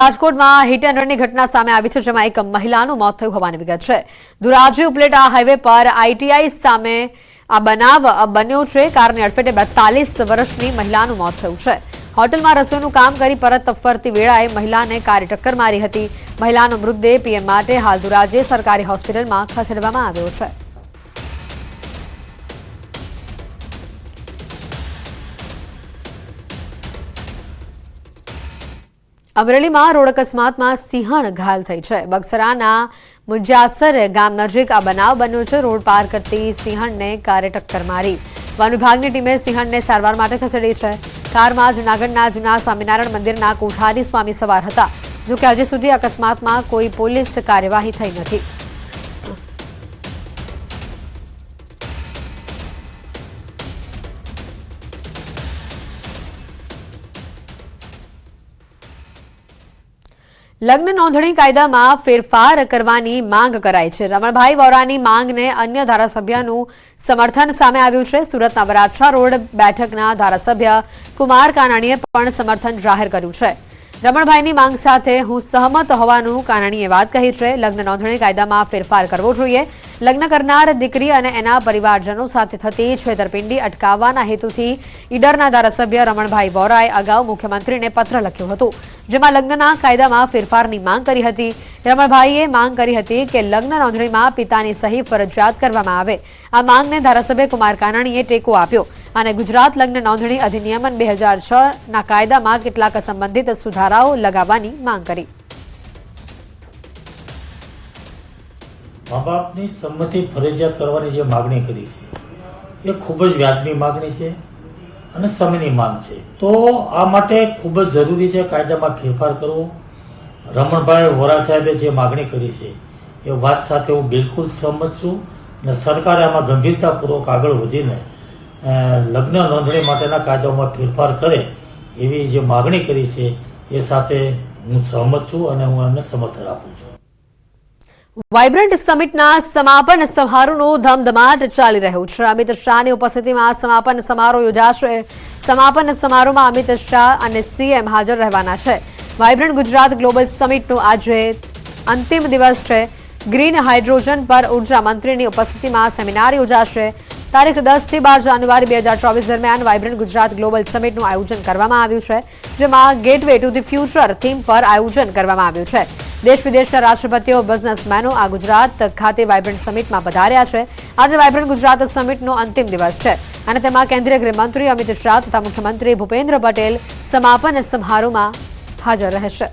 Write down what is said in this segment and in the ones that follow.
રાજકોટમાં hit and રનની ઘટના સામે આવી છે, જેમાં એક મહિલાનું મોત થયું હોવાની વિગત છે। ધોરાજી ઉપલેટા હાઈવે પર આઈટીઆઈ સામે આ બનાવ બન્યો છે। કારની અડફેટે 42 વર્ષની મહિલાનું મોત થયું છે। હોટલમાં રસોઈનું કામ કરી પરત ફરતી વેળાએ મહિલાને કારે ટક્કર મારી હતી। મહિલાનો મૃતદેહ પીએમ માટે હાલ ધોરાજી સરકારી હોસ્પિટલમાં ખસેડવામાં આવ્યો છે। અમરેલીમાં રોડ અકસ્માતમાં સિંહણ ઘાયલ થઈ છે। બગસરાના મુજાસર ગામ નજીક આ બનાવ બન્યો છે। રોડ પાર કરતી સિંહણને કારે ટક્કર મારી। વન વિભાગની ટીમે સિંહણને સારવાર માટે ખસેડી છે। કારમાં જૂનાગઢના જૂના સ્વામિનારાયણ મંદિરના કોઠારી સ્વામી સવાર હતા। જોકે હજી સુધી અકસ્માતમાં કોઈ પોલીસ કાર્યવાહી થઈ નથી। લગ્ન નોંધણી કાયદામાં ફેરફાર કરવાની માંગ કરાઈ છે। રમણભાઈ વોરાની માંગને અન્ય ધારાસભ્યનું સમર્થન સામે આવ્યું છે। સુરતના વરાછા રોડ બેઠકના ધારાસભ્ય કુમાર કાનાણીએ પણ સમર્થન જાહેર કર્યું છે। રમણભાઈની માંગ સાથે હું સહમત હોવાનું કાનાણીએ વાત કહી છે। લગ્ન નોંધણી કાયદામાં ફેરફાર કરવો જોઈએ। લગ્ન કરનાર દીકરી અને એના પરિવારજનો સાથે થતી છેતરપિંડી અટકાવવાના હેતુથી ઈડરના ધારાસભ્ય રમણભાઈ વોરાએ અગાઉ મુખ્યમંત્રીને પત્ર લખ્યો હતો, જેમાં લગ્નના કાયદામાં ફેરફારની માંગ કરી હતી। રમણભાઈએ માંગ કરી હતી કે લગ્ન નોંધણીમાં પિતાની સહી ફરજિયાત કરવામાં આવે। આ માંગને ધારાસભ્ય કુમાર કાનાણીએ ટેકો આપ્યો અને ગુજરાત લગ્ન નોંધણી અધિનિયમ 2006ના કાયદામાં કેટલાક સંબંધિત સુધારાઓ લગાવવાની માંગ કરી। મા બાપની સંમતિ ફરજિયાત કરવાની જે માગણી કરી છે એ ખૂબ જ વ્યાજબી માગણી છે અને સમયની માંગ છે। તો આ માટે ખૂબ જ જરૂરી છે કાયદામાં ફેરફાર કરવો। રમણભાઈ વોરા સાહેબે જે માગણી કરી છે એ વાત સાથે હું બિલકુલ સહમત છું અને સરકારે આમાં ગંભીરતાપૂર્વક આગળ વધીને લગ્ન નોંધણી માટેના કાયદાઓમાં ફેરફાર કરે એવી જે માગણી કરી છે એ સાથે હું સહમત છું અને હું એમને સમર્થન આપું છું। વાઇબ્રન્ટ સમિટના સમાપન સમારોહનો ધમધમાટ ચાલી રહ્યો છે। અમિત શાહની ઉપસ્થિતિમાં સમાપન સમારોહ યોજાશે। સમાપન સમારોહમાં અમિત શાહ અને સીએમ હાજર રહેવાના છે। વાઇબ્રન્ટ ગુજરાત ગ્લોબલ સમિટનો આજે અંતિમ દિવસ છે। ગ્રીન હાઇડ્રોજન પર ઉર્જા મંત્રીની ઉપસ્થિતિમાં સેમિનાર યોજાશે। તારીખ 10 થી 12 જાન્યુઆરી 2024 દરમિયાન વાઇબ્રન્ટ ગુજરાત ગ્લોબલ સમિટનું આયોજન કરવામાં આવ્યું છે, જેમાં gateway to the future theme પર આયોજન કરવામાં આવ્યું છે। દેશ વિદેશના રાષ્ટ્રપતિઓ, બિઝનેસમેનો આ ગુજરાત ખાતે વાઇબ્રન્ટ સમિટમાં પધાર્યા છે। આજે વાઇબ્રન્ટ ગુજરાત સમિટનો અંતિમ દિવસ છે અને તેમાં કેન્દ્રીય ગૃહમંત્રી અમિત શાહ તથા મુખ્યમંત્રી ભૂપેન્દ્ર પટેલ સમાપન સમારોહમાં હાજર રહેશે।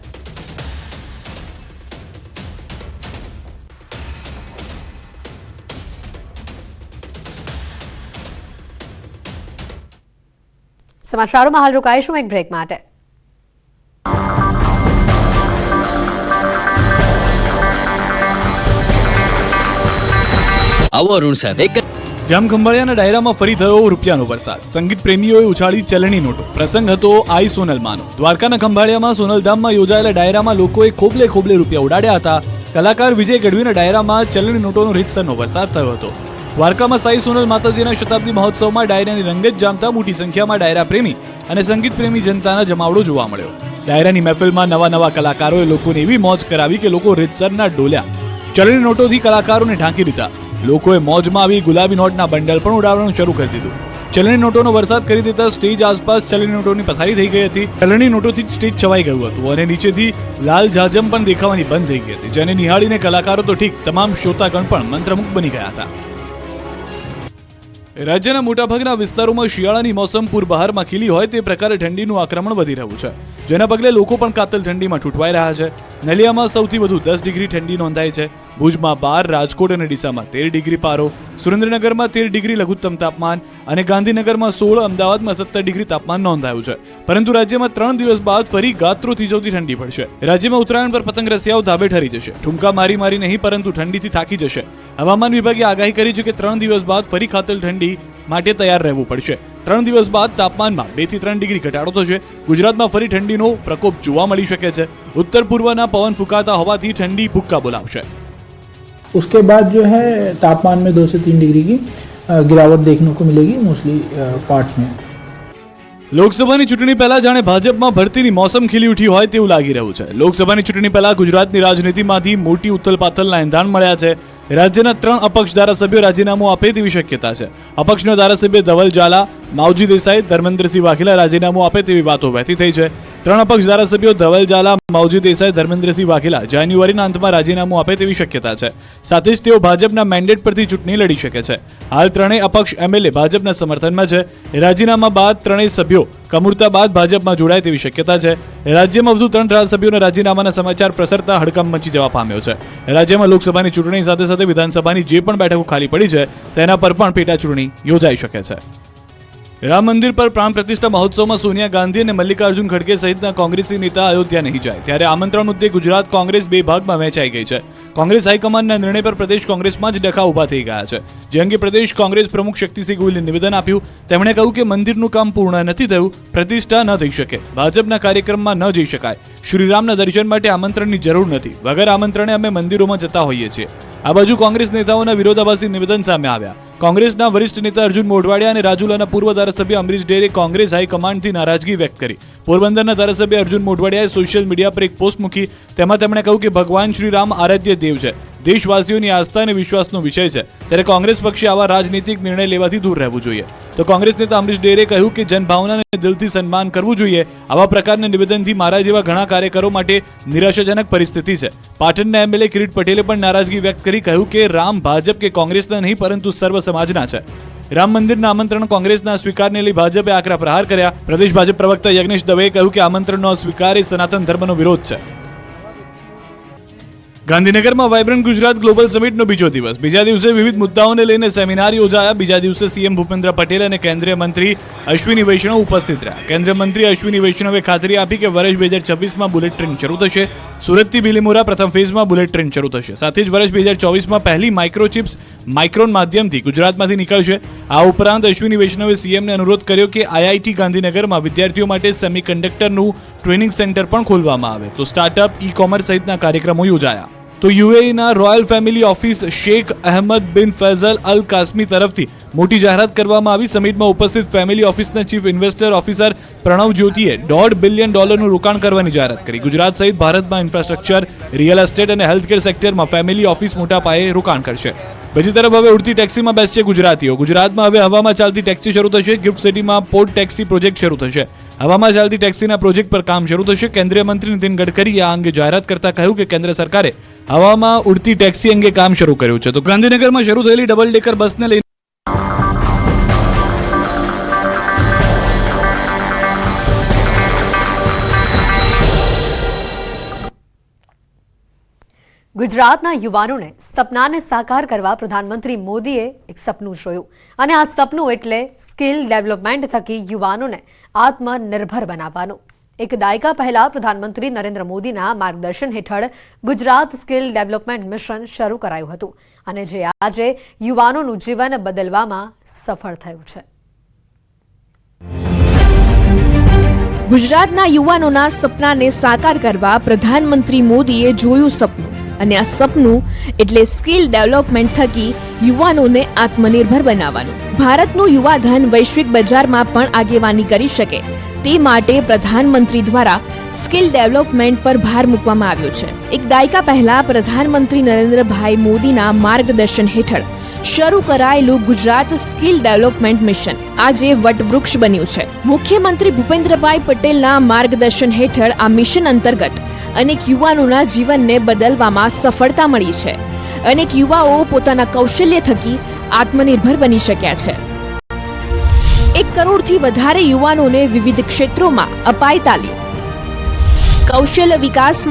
સમાચારોમાં હાલ રોકાઈશું એક બ્રેક માટે। જામખંભાળિયાના ડાયરામાં ફરી થયો રૂપિયાનો વરસાદ। સંગીત પ્રેમીઓએ ઉછાળી ચલણી નોટો। પ્રસંગ હતો આઈ સોનલમાનો। દ્વારકાના ખંભાળિયામાં સોનલધામમાં યોજાયેલા ડાયરામાં લોકોએ ખોબલે ખોબલે રૂપિયા ઉડાડ્યા હતા। કલાકાર વિજય ગઢવીના ડાયરામાં ચલણી નોટોનો રીતસરનો વરસાદ થયો હતો। દ્વારકામાં સાઈ સોનલ માતાજીના શતાબ્દી મહોત્સવમાં ડાયરાની રંગત જામતા મોટી સંખ્યામાં ડાયરા પ્રેમી અને સંગીત પ્રેમી જનતાના જમાવડો જોવા મળ્યો। ડાયરાની મહેફિલમાં નવા કલાકારોએ લોકોને એવી મોજ કરાવી કે લોકો રીતસરના ડોલ્યા। ચલણી નોટોથી કલાકારોને ઢાંકી દીધા। લોકોએ મોજમાં આવી ગુલાબી નોટના બંડલ પણ ઉડાવવાનું શરૂ કરી દીધું। ચલણી નોટોનો વરસાદ કરી દેતા સ્ટેજ આસપાસ ચલણી નોટોની પથારી થઈ ગઈ હતી। ચલણી નોટોથી જ સ્ટેજ છવાઈ ગયું હતું અને નીચેથી લાલ જાજમ પણ દેખાવાની બંધ થઈ ગઈ હતી, જેને નિહાળીને કલાકારો તો ઠીક, તમામ શ્રોતાગણ પણ મંત્રમુગ્ધ બની ગયા હતા। રાજ્યના મોટાભાગના વિસ્તારોમાં શિયાળાની મોસમ પૂરબહારમાં ખીલી હોય તે પ્રકારે ઠંડીનું આક્રમણ વધી રહ્યું છે, જેના પગલે લોકો પણ કાતલ ઠંડીમાં ઠૂંઠવાઈ રહ્યા છે। નલિયામાં સૌથી વધુ 10 ડિગ્રી ઠંડી નોંધાઈ છે। ભુજમાં 12, રાજકોટ અને ડીસામાં 13 ડિગ્રી પારો, સુરેન્દ્રનગરમાં 13 ડિગ્રી લઘુત્તમ તાપમાન અને ગાંધીનગરમાં 16, અમદાવાદમાં 17 ડિગ્રી તાપમાન નોંધાયું છે। પરંતુ રાજ્યમાં 3 દિવસ બાદ ફરી ગાત્રો થીજવતી ઠંડી પડશે। રાજ્યમાં ઉત્તરાયણ પર પતંગ રસિયાઓ ધાબે ઠરી જશે। ઠુમકા મારી નહીં પરંતુ ઠંડીથી થાકી જશે। હવામાન વિભાગે આગાહી કરી છે કે 3 દિવસ બાદ ફરી કાતલ ઠંડી માટે તૈયાર રહેવું પડશે। 3 દિવસ બાદ તાપમાનમાં 2 થી 3 ડિગ્રી ઘટાડો થશે। ગુજરાતમાં ફરી ઠંડીનો પ્રકોપ જોવા મળી શકે છે। ઉત્તર પૂર્વના પવન ફૂંકાતા હોવાથી ઠંડી ભૂક્કા બોલાવશે। उसके बाद जो है तापमान में 2 से 3 डिग्री की गिरावट देखने को मिलेगी मोस्टली पार्ट्स में। લોકસભાની ચૂંટણી પહેલા જાણે ભાજપમાં ભરતીની મોસમ ખીલી ઉઠી હોય તેવું લાગી રહ્યું છે. લોકસભાની ચૂંટણી પહેલા ગુજરાતની રાજનીતિમાંથી મોટી ઉથલપાથલના એંધાણ મળ્યા છે. રાજ્યના 3 અપક્ષ ધારાસભ્યો રાજીનામું આપે તેવી શક્યતા છે. અપક્ષના ધારાસભ્ય ધવલ ઝાલા, માવજી દેસાઈ, ધર્મેન્દ્રસિંહ વાઘેલા રાજીનામું આપે તેવી વાતો વહેતી થઈ છે. 3 અપક્ષ ધારાસભ્યો ધવલ ઝાલા, માવજી દેસાઈ, ધર્મેન્દ્રસિંહ વાઘેલા જાન્યુઆરીના અંતમાં રાજીનામું આપે તેવી શક્યતા છે. સાથે જ તેઓ ભાજપના મેન્ડેટ પરથી ચૂંટણી લડી શકે છે. હાલ 3 અપક્ષ એમએલએ ભાજપના સમર્થનમાં છે. રાજીનામા બાદ 3 સભ્યો કમુરતા બાદ ભાજપમાં જોડાય તેવી શક્યતા છે. રાજ્યમાં વધુ 3 ધારાસભ્યોના રાજીનામાના સમાચાર પ્રસરતા હડકંપ મચી જવા પામ્યો છે. રાજ્યમાં લોકસભાની ચૂંટણી સાથે સાથે વિધાનસભાની જે પણ બેઠકો ખાલી પડી છે તેના પર પણ પેટા ચૂંટણી યોજાઈ શકે છે. રામ મંદિર પર પ્રાણ પ્રતિષ્ઠા મહોત્સવમાં સોનિયા ગાંધી અને મલ્લિકાર્જુન ખડગે સહિતના કોંગ્રેસી નેતા અયોધ્યા નહીં જાય, ત્યારે આમંત્રણ મુદ્દે ગુજરાત કોંગ્રેસ 2 ભાગમાં વહેંચાઈ ગઈ છે. કોંગ્રેસ હાઈકમાન્ડના નિર્ણય પર પ્રદેશ કોંગ્રેસમાં જ ડખા ઊભા થઈ ગયા છે. જે અંગે પ્રદેશ કોંગ્રેસ પ્રમુખ શક્તિસિંહ ગોહિલે નિવેદન આપ્યું. તેમણે કહ્યું કે મંદિરનું કામ પૂર્ણ નથી થયું, પ્રતિષ્ઠા ન થઈ શકે, ભાજપના કાર્યક્રમમાં ન જઈ શકાય, શ્રીરામના દર્શન માટે આમંત્રણની જરૂર નથી, વગર આમંત્રણે અમે મંદિરોમાં જતા હોઈએ છીએ. આ બાજુ કોંગ્રેસ નેતાઓના વિરોધાભાસી નિવેદન સામે આવ્યા. કોંગ્રેસના વરિષ્ઠ નેતા અર્જુન મોઢવાડિયા અને રાજુલાના પૂર્વ ધારાસભ્ય અમરીશ ડેરે કોંગ્રેસ હાઈકમાન્ડથી નારાજગી વ્યક્ત કરી. પોરબંદરના ધારાસભ્ય અર્જુન મોઢવાડિયાએ સોશિયલ મીડિયા પર એક પોસ્ટ મૂકી. તેમાં તેમણે કહ્યું કે ભગવાન શ્રી રામ આરાધ્ય દેવ છે, દેશવાસીઓની આસ્થા અને વિશ્વાસનો વિષય છે, ત્યારે કોંગ્રેસ પક્ષે આવા રાજનીતિક નિર્ણય લેવાથી દૂર રહેવું જોઈએ. તો કોંગ્રેસ નેતા અમરીશ ડેરે કહ્યું કે જનભાવનાને દિલથી સન્માન કરવું જોઈએ. આવા પ્રકારના નિવેદનથી મારા જેવા ઘણા કાર્યકરો માટે નિરાશાજનક પરિસ્થિતિ છે. પાટણના એમએલએ કિરીટ પટેલે પણ નારાજગી વ્યક્ત કરી કહ્યું કે રામ ભાજપ કે કોંગ્રેસના નહીં પરંતુ સર્વ સમાજના છે. રામ મંદિરના આમંત્રણ કોંગ્રેસના સ્વીકારને લઈ ભાજપે આકરા પ્રહાર કર્યા. પ્રદેશ ભાજપ પ્રવક્તા યજ્ઞેશ દવેએ કહ્યું કે આમંત્રણનો સ્વીકાર એ સનાતન ધર્મનો વિરોધ છે. ગાંધીનગરમાં વાઇબ્રન્ટ ગુજરાત ગ્લોબલ સમિટનો બીજો દિવસ. બીજા દિવસે વિવિધ મુદ્દાઓને લઈને સેમિનાર યોજાયા. બીજા દિવસે સીએમ ભૂપેન્દ્ર પટેલ અને કેન્દ્રીય મંત્રી અશ્વિની વૈષ્ણવ ઉપસ્થિત રહ્યા. કેન્દ્રીય મંત્રી અશ્વિની વૈષ્ણવે ખાતરી આપી કે વર્ષ 2026માં બુલેટ ટ્રેન શરૂ થશે. સુરતથી બિલીમોરા પ્રથમ ફેઝમાં બુલેટ ટ્રેન શરૂ થશે. સાથે જ વર્ષ 2024માં પહેલી માઇક્રોચિપ્સ માઇક્રોન માધ્યમથી ગુજરાતમાંથી નીકળશે. આ ઉપરાંત અશ્વિની વૈષ્ણવે સીએમને અનુરોધ કર્યો કે આઈઆઈટી ગાંધીનગરમાં વિદ્યાર્થીઓ માટે સેમિકન્ડક્ટરનું ટ્રેનિંગ સેન્ટર પણ ખોલવામાં આવે. તો સ્ટાર્ટઅપ, ઈ કોમર્સ સહિતના કાર્યક્રમો યોજાયા. તો યુએઈના royal family office Sheikh Ahmed bin Faisal અલ કાસમી તરફથી મોટી જાહેરાત કરવામાં આવી. સમિટમાં ઉપસ્થિત ફેમિલી ઓફિસના ચીફ ઇન્વેસ્ટર ઓફિસર પ્રણવ જ્યોતિએ $1.5 બિલિયન રોકાણ કરવાની જાહેરાત કરી. ગુજરાત સહિત ભારતમાં ઇન્ફ્રાસ્ટ્રક્ચર, રિયલ એસ્ટેટ અને હેલ્થકેર સેક્ટરમાં ફેમિલી ઓફિસ મોટા પાયે રોકાણ કરશે. બીજી તરફ હવે ઉડતી ટેક્સીમાં બેસશે ગુજરાતીઓ. ગુજરાતમાં હવે હવામાં ચાલતી ટેક્સી શરૂ થશે. ગિફ્ટ સિટીમાં પોર્ટ ટેક્સી પ્રોજેક્ટ શરૂ થશે. હવામાં ચાલતી ટેક્સીના પ્રોજેક્ટ પર કામ શરૂ થશે. કેન્દ્રીય મંત્રી નીતિન ગડકરીએ આ અંગે જાહેરાત કરતા કહ્યું કે કેન્દ્ર સરકારે હવામાં ઉડતી ટેક્સી અંગે કામ શરૂ કર્યું છે. તો ગાંધીનગરમાં શરૂ થયેલી ડબલ ડેકર બસને લઈને ગુજરાતના યુવાનોને સપનાને સાકાર કરવા પ્રધાનમંત્રી મોદીએ એક સપનું જોયું અને આ સપનું એટલે સ્કિલ ડેવલપમેન્ટ થકી યુવાનોને આત્મનિર્ભર બનાવવાનું. એક દાયકા પહેલા પ્રધાનમંત્રી નરેન્દ્ર મોદીના માર્ગદર્શન હેઠળ ગુજરાત સ્કિલ ડેવલપમેન્ટ મિશન શરૂ કરાયું હતું અને જે આજે યુવાનોનું જીવન બદલવામાં સફળ થયું છે. ગુજરાતના યુવાનોના સપનાને સાકાર કરવા પ્રધાનમંત્રી મોદીએ જોયું સપનું અને આ સપનું એટલે સ્કિલ ડેવલપમેન્ટ થકી યુવાનોને આત્મનિર્ભર બનાવવાનું. ભારતનું યુવાધન વૈશ્વિક બજારમાં પણ આગેવાની કરી શકે તે માટે પ્રધાનમંત્રી દ્વારા સ્કિલ ડેવલપમેન્ટ પર ભાર મૂકવામાં આવ્યો છે. એક દાયકા પહેલા પ્રધાનમંત્રી નરેન્દ્રભાઈ મોદીના માર્ગદર્શન હેઠળ શરૂ કરાયેલું ગુજરાત સ્કિલ ડેવલપમેન્ટ મિશન આજે વટવૃક્ષ બન્યું છે. મુખ્યમંત્રી ભૂપેન્દ્રભાઈ પટેલના માર્ગદર્શન હેઠળ આ મિશન અંતર્ગત અનેક યુવાનોના જીવનને બદલવામાં સફળતા મળી છે. અનેક યુવાઓ પોતાના કૌશલ્ય થકી આત્મનિર્ભર બની શક્યા છે. 1 કરોડથી વધારે યુવાનોને વિવિધ ક્ષેત્રોમાં અપાઈ તાલીમ. કૌશલ્ય વિકાસ